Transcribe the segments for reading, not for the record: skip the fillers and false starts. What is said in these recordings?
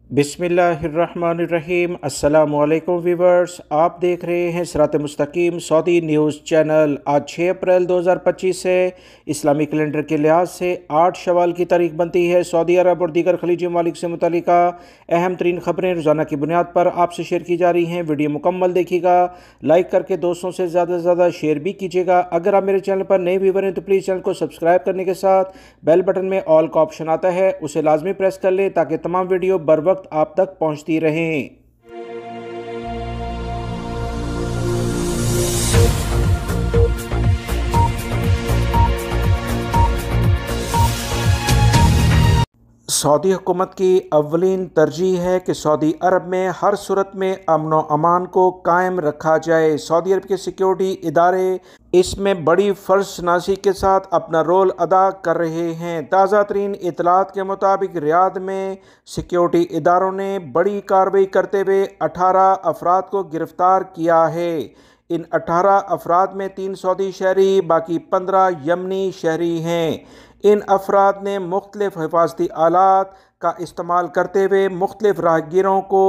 बिस्मिल्लाहिर्रहमानिर्रहीम। अस्सलामुअलैकुम व्यूवर्स, आप देख रहे हैं सिरात मुस्तकीम सऊदी न्यूज़ चैनल। आज 6 अप्रैल 2025 से इस्लामी कैलेंडर के लिहाज से 8 शवाल की तारीख बनती है। सऊदी अरब और दीगर खलीजी ममालिक से मुतल्लिका अहम तरीन खबरें रोज़ाना की बुनियाद पर आपसे शेयर की जा रही हैं। वीडियो मुकम्मल देखिएगा, लाइक करके दोस्तों से ज़्यादा से ज़्यादा शेयर भी कीजिएगा। अगर आप मेरे चैनल पर नए व्यूवर हैं तो प्लीज़ चैनल को सब्सक्राइब करने के साथ बेल बटन में ऑल का ऑप्शन आता है, उसे लाजमी प्रेस कर लें ताकि तमाम वीडियो बर वक्त आप तक पहुंचती रहें। सऊदी हुकूमत की अव्वलीन तरजीह है कि सऊदी अरब में हर सूरत में अमन व अमान को कायम रखा जाए। सऊदी अरब के सिक्योरिटी इदारे इसमें बड़ी फ़र्जशनासी के साथ अपना रोल अदा कर रहे हैं। ताज़ा तरीन इतलात के मुताबिक रियाद में सिक्योरिटी इदारों ने बड़ी कार्रवाई करते हुए 18 अफराद को गिरफ़्तार किया है। इन 18 अफराद में 3 सऊदी शहरी, बाकी 15 यमनी शहरी हैं। इन अफराद ने मुख्तलिफ हिफाजती आलात का इस्तेमाल करते हुए मुख्तलिफ राहगीरों को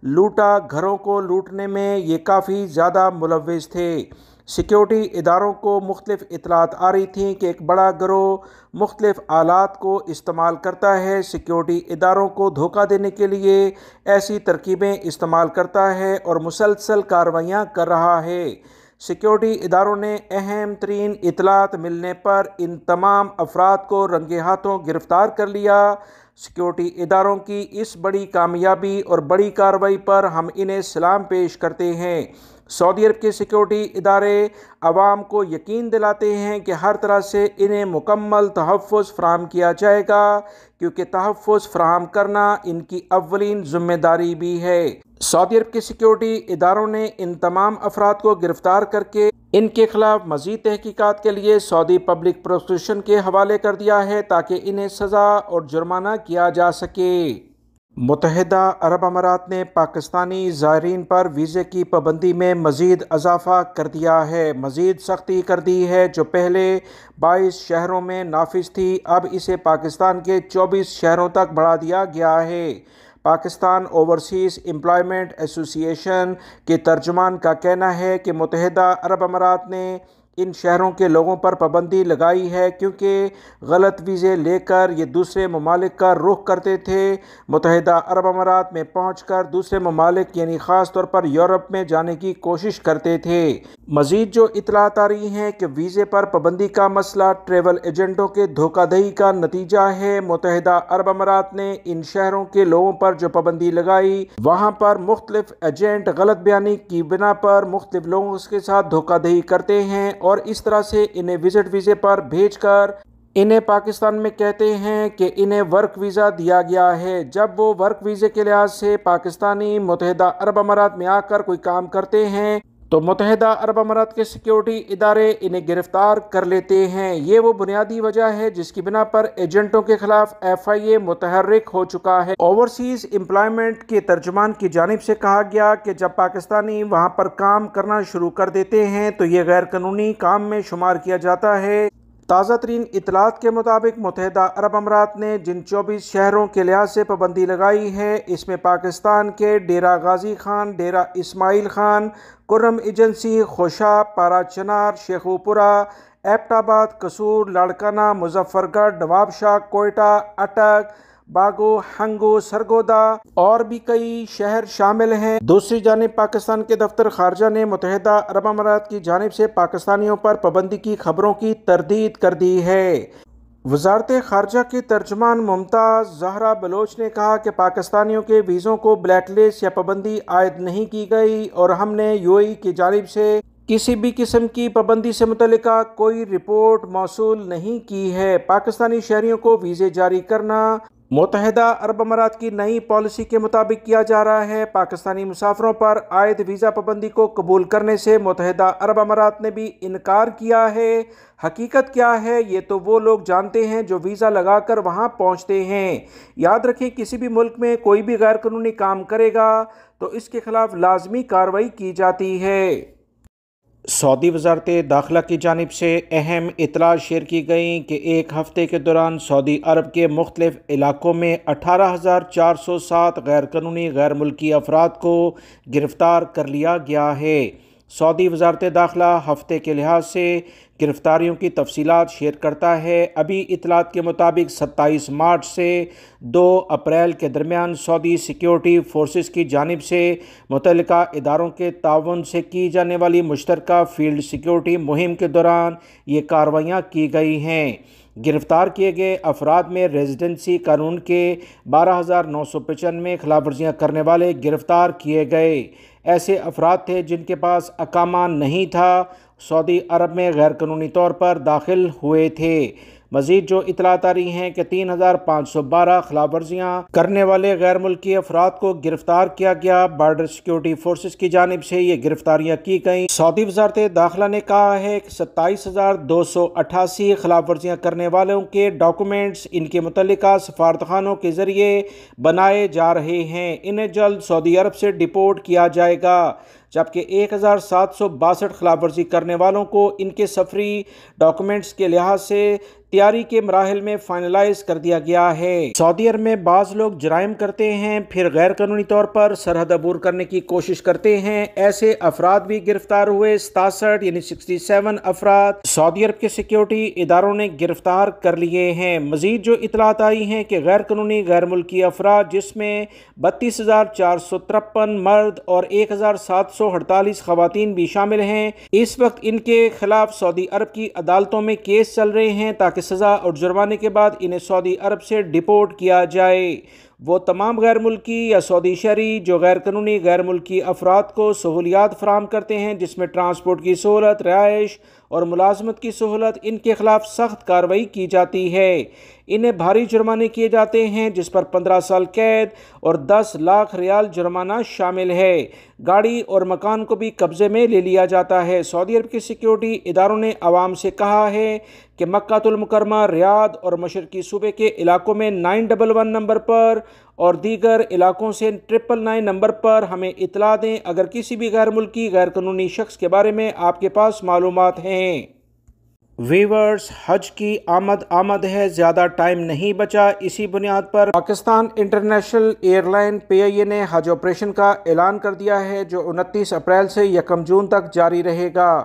लूटा। घरों को लूटने में ये काफ़ी ज़्यादा मुलव्विस थे। सिक्योरिटी इदारों को मुख्तलिफ इतलात आ रही थी कि एक बड़ा गिरोह मुख्तलिफ आलात को इस्तेमाल करता है, सिक्योरिटी इदारों को धोखा देने के लिए ऐसी तरकीबें इस्तेमाल करता है और मुसलसल कार्रवाइयाँ कर रहा है। सिक्योरिटी इदारों ने अहम तरीन इतलात मिलने पर इन तमाम अफराद को रंगे हाथों गिरफ़्तार कर लिया। सिक्योरिटी इदारों की इस बड़ी कामयाबी और बड़ी कार्रवाई पर हम इन्हें सलाम पेश करते हैं। सऊदी अरब के सिक्योरिटी इदारे आवाम को यकीन दिलाते हैं कि हर तरह से इन्हें मुकम्मल तहफ़्फ़ुज़ फ़राहम किया जाएगा, क्योंकि तहफ़्फ़ुज़ फ़राहम करना इनकी अव्वलीन ज़िम्मेदारी भी है। सऊदी अरब के सिक्योरिटी इदारों ने इन तमाम अफराद को गिरफ़्तार करके इनके खिलाफ मज़ीद तहकीकात के लिए सऊदी पब्लिक प्रोसिक्यूशन के हवाले कर दिया है, ताकि इन्हें सज़ा और जुर्माना किया जा सके। मुत्तहिदा अरब अमारात ने पाकिस्तानी ज़ायरीन पर वीज़े की पाबंदी में मज़ीद इजाफ़ा कर दिया है, मज़ीद सख्ती कर दी है। जो पहले 22 शहरों में नाफिज थी, अब इसे पाकिस्तान के 24 शहरों तक बढ़ा दिया गया है। पाकिस्तान ओवरसीज़ एम्प्लॉयमेंट एसोसिएशन के तर्जुमान का कहना है कि मुत्तहिदा अरब अमारात ने इन शहरों के लोगों पर पाबंदी लगाई है, क्योंकि गलत वीज़े लेकर ये दूसरे ममालिक का रुख करते थे। मुत्तहिदा अरब अमारात में पहुंचकर दूसरे ममालिक यानी ख़ास तौर पर यूरोप में जाने की कोशिश करते थे। मज़ीद जो इतलात आ रही हैं कि वीज़े पर पाबंदी का मसला ट्रैवल एजेंटों के धोखाधड़ी का नतीजा है। मुत्तहिदा अरब अमारात ने इन शहरों के लोगों पर जो पाबंदी लगाई, वहाँ पर मुख्तलिफ एजेंट गलत बयानी की बिना पर मुख्तलिफ लोगों के साथ धोखाधड़ी करते हैं और इस तरह से इन्हें विजिट वीज़े पर भेजकर इन्हें पाकिस्तान में कहते हैं कि इन्हें वर्क वीज़ा दिया गया है। जब वो वर्क वीज़े के लिहाज से पाकिस्तानी मुत्तहिदा अरब अमारात में आकर कोई काम करते हैं तो मुत्तहिदा अरब अमारात के सिक्योरिटी इदारे इन्हें गिरफ़्तार कर लेते हैं। ये वो बुनियादी वजह है जिसकी बिना पर एजेंटों के खिलाफ FIA मुतहर्रिक हो चुका है। ओवरसीज़ एम्प्लॉयमेंट के तर्जुमान की जानिब से कहा गया कि जब पाकिस्तानी वहाँ पर काम करना शुरू कर देते हैं तो ये गैर कानूनी काम में शुमार किया जाता है। ताज़ा तरीन इतलात के मुताबिक मुत्तहिदा अरब अमारात ने जिन 24 शहरों के लिहाज से पाबंदी लगाई है, इसमें पाकिस्तान के डेरा गाजी खान, डेरा इस्माइल खान, कुर्रम एजेंसी, खोशा, पारा चनार, शेखुपुरा, एबटाबाद, कसूर, लाड़काना, मुजफ्फरगढ़, नवाबशाह, कोयटा, अटक, बागो, हंगो, सरगोदा और भी कई शहर शामिल हैं। दूसरी जानिब पाकिस्तान के दफ्तर खारजा ने मुत्तहिदा अरब अमारात की जानिब से पाकिस्तानियों पर पाबंदी की खबरों की तरदीद कर दी है। वज़ारत खारजा के तर्जुमान मुमताज़ ज़हरा बलोच ने कहा कि पाकिस्तानियों के वीज़ों को ब्लैकलिस्ट या पाबंदी आयद नहीं की गई और हमने UAE की जानिब से किसी भी किस्म की पाबंदी से मुतल्लिका कोई रिपोर्ट मौसूल नहीं की है। पाकिस्तानी शहरियों को वीज़े जारी करना मुत्तहिदा अरब अमारात की नई पॉलिसी के मुताबिक किया जा रहा है। पाकिस्तानी मुसाफिरों पर आयद वीज़ा पाबंदी को कबूल करने से मुत्तहिदा अरब अमारात ने भी इनकार किया है। हकीकत क्या है ये तो वो लोग जानते हैं जो वीज़ा लगाकर वहाँ पहुँचते हैं। याद रखें, किसी भी मुल्क में कोई भी गैर कानूनी काम करेगा तो इसके खिलाफ लाजमी कार्रवाई की जाती है। سعودی وزارت داخلہ کی جانب سے اہم اطلاع شیئر کی گئیں کہ ایک ہفتے کے دوران سعودی عرب کے مختلف علاقوں میں 18,407 غیر قانونی غیر ملکی افراد کو گرفتار کر لیا گیا ہے۔ سعودی وزارت داخلہ ہفتے کے لحاظ سے گرفتاریوں کی تفصیلات شیئر کرتا ہے۔ ابھی اطلاعات کے مطابق 27 مارچ سے 2 اپریل کے درمیان سعودی سیکیورٹی فورسز کی جانب سے متعلقہ اداروں کے تعاون سے کی جانے والی مشترکہ فیلڈ سیکیورٹی مہم کے دوران یہ کارروائیاں کی گئی ہیں۔ گرفتار کیے گئے افراد میں ریزیڈنسی قانون کے 12,995 خلاف ورزیاں کرنے والے گرفتار کیے گئے۔ ایسے افراد تھے جن کے پاس اقامہ نہیں تھا، سعودی عرب میں غیر قانونی طور پر داخل ہوئے تھے۔ مزید جو اطلاعات آ رہی ہیں کہ 3,512 خلاف ورزیاں کرنے والے غیر ملکی افراد کو گرفتار کیا گیا۔ بارڈر سیکیورٹی فورسز کی جانب سے یہ گرفتاریاں کی گئیں۔ سعودی وزارت داخلہ نے کہا ہے کہ 27,288 خلاف ورزیاں کرنے والوں کے ڈاکومنٹس ان کے متعلقہ سفارتخانوں کے ذریعے بنائے جا رہے ہیں۔ انہیں جلد سعودی عرب سے ڈپورٹ کیا جائے گا، جبکہ 1,762 خلاف ورزی کرنے والوں کو ان کے سفری ڈاکومنٹس کے لحاظ سے تیاری کے مراحل میں فائنلائز کر دیا گیا ہے۔ سعودی عرب میں بعض لوگ جرائم کرتے ہیں پھر غیر قانونی طور پر سرحد عبور کرنے کی کوشش کرتے ہیں۔ ایسے افراد بھی گرفتار ہوئے۔ 67 افراد سعودی عرب کے سیکیورٹی اداروں نے گرفتار کر لیے ہیں۔ مزید جو اطلاعات آئی ہیں کہ غیر قانونی غیر ملکی افراد جس میں 32,453 مرد اور 1,748 خواتین بھی شامل ہیں، اس وقت ان کے خلاف سعودی عرب کی عدالتوں میں کیس چل رہے ہیں تاکہ سزا اور جرمانے کے بعد انہیں سعودی عرب سے ڈپورٹ کیا جائے۔ وہ تمام غیر ملکی یا سعودی شہری جو غیر قانونی غیر ملکی افراد کو سہولیات فراہم کرتے ہیں، جس میں ٹرانسپورٹ کی سہولت، رہائش اور ملازمت کی سہولت، ان کے خلاف سخت کارروائی کی جاتی ہے۔ انہیں بھاری جرمانے کیے جاتے ہیں جس پر 15 سال قید اور 10 لاکھ ریال جرمانہ شامل ہے۔ گاڑی اور مکان کو بھی قبضے میں لے لیا جاتا ہے۔ سعودی عرب کے سیکیورٹی اداروں نے عوام سے کہا ہے کہ مکہ المکرمہ، ریاض اور مشرقی صوبے کے علاقوں میں 911 نمبر پر اور دیگر علاقوں سے 999 نمبر پر ہمیں اطلاع دیں اگر کسی بھی غیر ملکی غیر قانونی شخص کے بارے میں آپ کے پاس معلومات ہیں۔ ویورز، حج کی آمد ہے، زیادہ ٹائم نہیں بچا۔ اسی بنیاد پر Pakistan international airline PIA نے حج آپریشن کا اعلان کر دیا ہے جو 29 اپریل سے 1 جون تک جاری رہے گا۔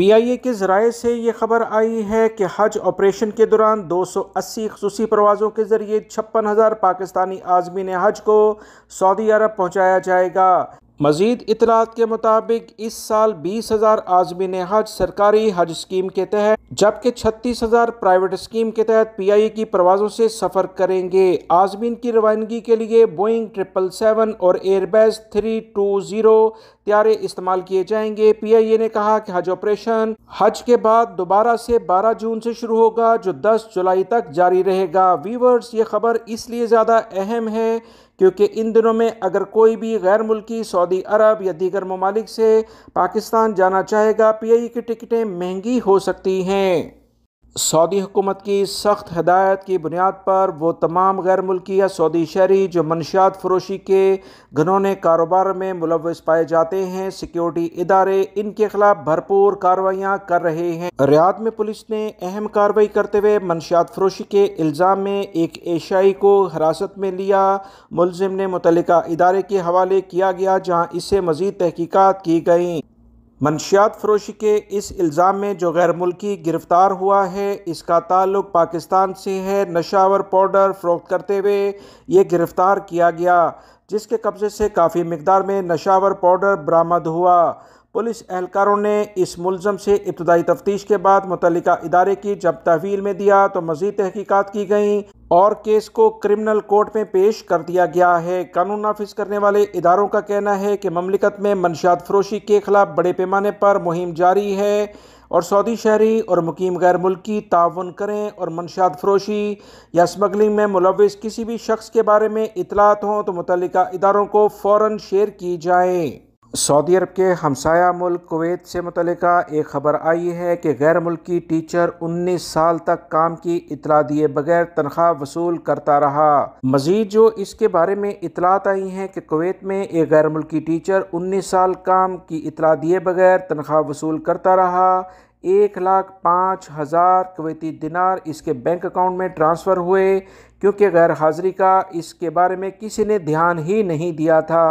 PIA کے ذرائع سے یہ خبر آئی ہے کہ حج آپریشن کے دوران 280 خصوصی پروازوں کے ذریعے 56,000 پاکستانی عازمین حج کو سعودی عرب پہنچایا جائے گا۔ مزید اطلاعات کے مطابق اس سال 20,000 عازمین حج سرکاری حج اسکیم کے تحت جبکہ 36,000 پرائیویٹ اسکیم کے تحت PIA کی پروازوں سے سفر کریں گے۔ عازمین کی روانگی کے لیے بوئنگ 777 اور ایئر بیس 320 طیارے استعمال کیے جائیں گے۔ PIA نے کہا کہ حج آپریشن حج کے بعد دوبارہ سے 12 جون سے شروع ہوگا جو 10 جولائی تک جاری رہے گا۔ ویورز، یہ خبر اس لیے زیادہ اہم ہے کیونکہ ان دنوں میں اگر کوئی بھی غیر ملکی سعودی عرب یا دیگر ممالک سے پاکستان جانا چاہے گا، PIA کی ٹکٹیں مہنگی ہو سکتی ہیں۔ سعودی حکومت کی سخت ہدایت کی بنیاد پر وہ تمام غیر ملکی یا سعودی شہری جو منشیات فروشی کے گھنونے کاروبار میں ملوث پائے جاتے ہیں، سیکیورٹی ادارے ان کے خلاف بھرپور کارروائیاں کر رہے ہیں۔ ریاض میں پولیس نے اہم کارروائی کرتے ہوئے منشیات فروشی کے الزام میں ایک ایشیائی کو حراست میں لیا۔ ملزم نے متعلقہ ادارے کے حوالے کیا گیا جہاں اس سے مزید تحقیقات کی گئیں۔ منشیات فروشی کے اس الزام میں جو غیر ملکی گرفتار ہوا ہے اس کا تعلق پاکستان سے ہے۔ نشہ آور پاؤڈر فروخت کرتے ہوئے یہ گرفتار کیا گیا جس کے قبضے سے کافی مقدار میں نشہ آور پاؤڈر برآمد ہوا۔ پولیس اہلکاروں نے اس ملزم سے ابتدائی تفتیش کے بعد متعلقہ ادارے کی جب تحویل میں دیا تو مزید تحقیقات کی گئیں اور کیس کو کرمنل کورٹ میں پیش کر دیا گیا ہے۔ قانون نافذ کرنے والے اداروں کا کہنا ہے کہ مملکت میں منشیات فروشی کے خلاف بڑے پیمانے پر مہم جاری ہے اور سعودی شہری اور مقیم غیر ملکی تعاون کریں اور منشیات فروشی یا اسمگلنگ میں ملوث کسی بھی شخص کے بارے میں اطلاعات ہوں تو متعلقہ اداروں کو فوراً شیئر کی جائیں۔ सऊदी अरब के हमसाया मुल्क कुवैत से मुतल्लिका एक ख़बर आई है कि गैर मुल्की टीचर 19 साल तक काम की इतला दिए बगैर तनख्वाह वसूल करता रहा। मज़ीद जो इसके बारे में इतलात आई हैं कि कुवैत में एक गैर मुल्की टीचर 19 साल काम की इतला दिए बगैर तनख्वाह वसूल करता रहा। 1,05,000 कुवैती दिनार इसके बैंक अकाउंट में ट्रांसफ़र हुए, क्योंकि गैर हाज़िरी का इसके बारे में किसी ने ध्यान ही नहीं दिया था।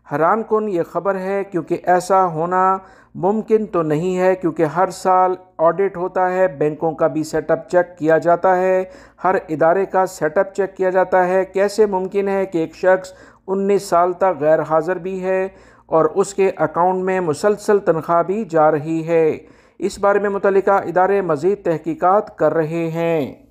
हैरान कुन ये ख़बर है, क्योंकि ऐसा होना मुमकिन तो नहीं है, क्योंकि हर साल ऑडिट होता है, बैंकों का भी सेटअप चेक किया जाता है, हर इदारे का सेटअप चेक किया जाता है। कैसे मुमकिन है कि एक शख्स 19 साल तक गैर हाज़िर भी है और उसके अकाउंट में मुसलसल तनख्वाह भी जा रही है? इस बारे में मुतल्लिका इदारे मज़ीद तहकीकात कर रहे हैं।